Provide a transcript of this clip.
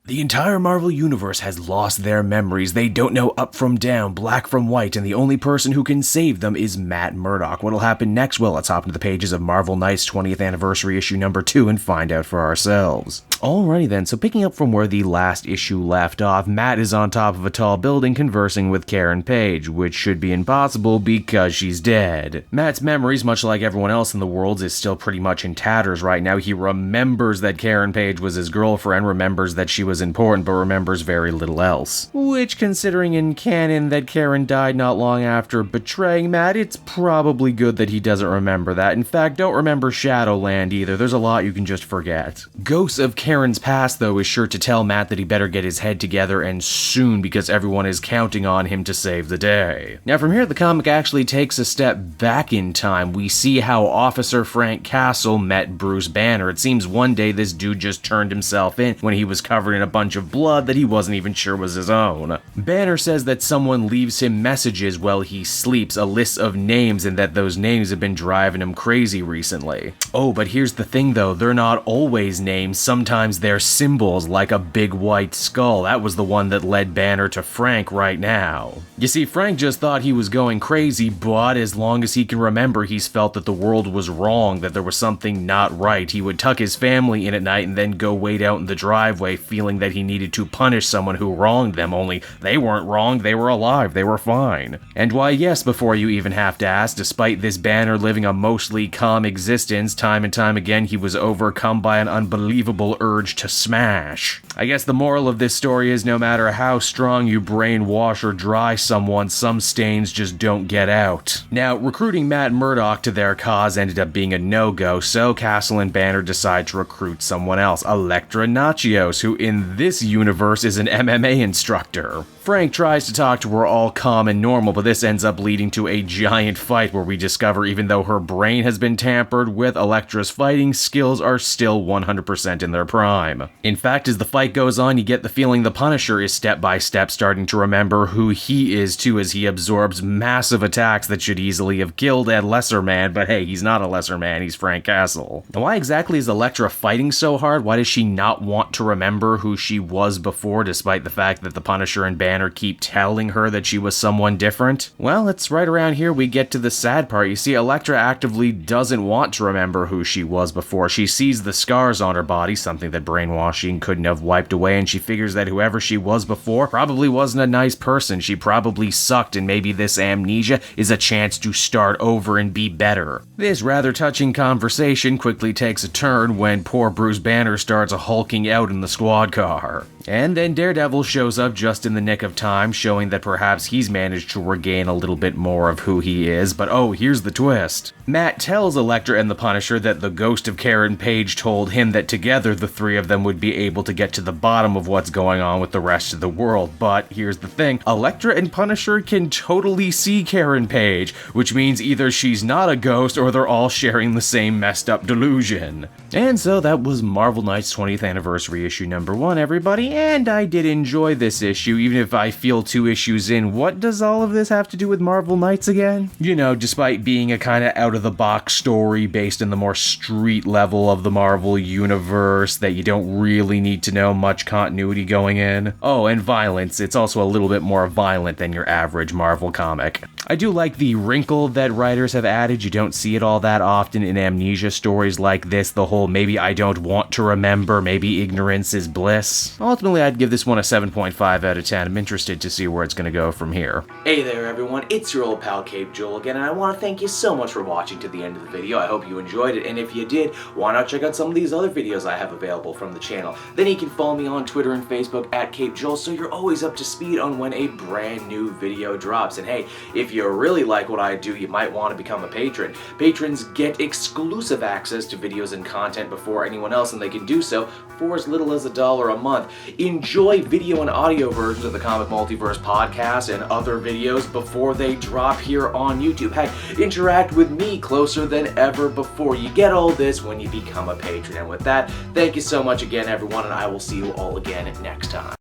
The entire Marvel Universe has lost their memories. They don't know up from down, black from white, and the only person who can save them is Matt Murdock. What'll happen next? Well, let's hop into the pages of Marvel Knights 20th Anniversary issue number 2 and find out for ourselves. Alrighty then, so picking up from where the last issue left off, Matt is on top of a tall building conversing with Karen Page, which should be impossible because she's dead. Matt's memories, much like everyone else in the world, is still pretty much in tatters right now. He remembers that Karen Page was his girlfriend, remembers that she was important, but remembers very little else. Which, considering in canon that Karen died not long after betraying Matt, it's probably good that he doesn't remember that. In fact, don't remember Shadowland either. There's a lot you can just forget. Ghosts of Karen's past, though, is sure to tell Matt that he better get his head together and soon because everyone is counting on him to save the day. Now, from here, the comic actually takes a step back in time. We see how Officer Frank Castle met Bruce Banner. It seems one day this dude just turned himself in when he was covered in a bunch of blood that he wasn't even sure was his own. Banner says that someone leaves him messages while he sleeps, a list of names, and that those names have been driving him crazy recently. Oh, but here's the thing though, they're not always names, sometimes they're symbols like a big white skull. That was the one that led Banner to Frank right now. You see, Frank just thought he was going crazy, but as long as he can remember, he's felt that the world was wrong, that there was something not right. He would tuck his family in at night and then go wait out in the driveway feeling that he needed to punish someone who wronged them, only they weren't wronged, they were alive, they were fine. And why yes, before you even have to ask, despite this Banner living a mostly calm existence, time and time again he was overcome by an unbelievable urge to smash. I guess the moral of this story is no matter how strong you brainwash or dry someone, some stains just don't get out. Now, recruiting Matt Murdock to their cause ended up being a no-go, so Castle and Banner decide to recruit someone else, Elektra Nachios, who in this universe is an MMA instructor. Frank tries to talk to her all calm and normal, but this ends up leading to a giant fight where we discover even though her brain has been tampered with, Elektra's fighting skills are still 100% in their prime. In fact, as the fight goes on, you get the feeling the Punisher is step by step starting to remember who he is too, as he absorbs massive attacks that should easily have killed a lesser man, but hey, he's not a lesser man, he's Frank Castle. Now, why exactly is Elektra fighting so hard? Why does she not want to remember who she was before, despite the fact that the Punisher and Banner keep telling her that she was someone different? Well, it's right around here we get to the sad part. You see, Elektra actively doesn't want to remember who she was before. She sees the scars on her body, something that brainwashing couldn't have wiped away, and she figures that whoever she was before probably wasn't a nice person. She probably sucked, and maybe this amnesia is a chance to start over and be better. This rather touching conversation quickly takes a turn when poor Bruce Banner starts hulking out in the squad car. And then Daredevil shows up just in the nick of time, showing that perhaps he's managed to regain a little bit more of who he is, but oh, here's the twist. Matt tells Elektra and the Punisher that the ghost of Karen Page told him that together the three of them would be able to get to the bottom of what's going on with the rest of the world, but here's the thing, Elektra and Punisher can totally see Karen Page, which means either she's not a ghost or they're all sharing the same messed up delusion. And so that was Marvel Knights 20th Anniversary issue number 1, everybody. And I did enjoy this issue, even if I feel 2 issues in. What does all of this have to do with Marvel Knights again? You know, despite being a kind of out-of-the-box story based in the more street level of the Marvel universe that you don't really need to know much continuity going in. Oh, and violence. It's also a little bit more violent than your average Marvel comic. I do like the wrinkle that writers have added. You don't see it all that often in amnesia stories like this. The whole maybe I don't want to remember, maybe ignorance is bliss. Ultimately, I'd give this one a 7.5 out of 10. I'm interested to see where it's going to go from here. Hey there everyone, it's your old pal Cape Joel again, and I want to thank you so much for watching to the end of the video. I hope you enjoyed it, and if you did, why not check out some of these other videos I have available from the channel. Then you can follow me on Twitter and Facebook at Cape Joel, so you're always up to speed on when a brand new video drops. And hey, if you really like what I do, you might want to become a patron. Patrons get exclusive access to videos and content before anyone else, and they can do so for as little as $1 a month. Enjoy video and audio versions of the Comic Multiverse podcast and other videos before they drop here on YouTube. Heck, interact with me closer than ever before. You get all this when you become a patron. And with that, thank you so much again, everyone, and I will see you all again next time.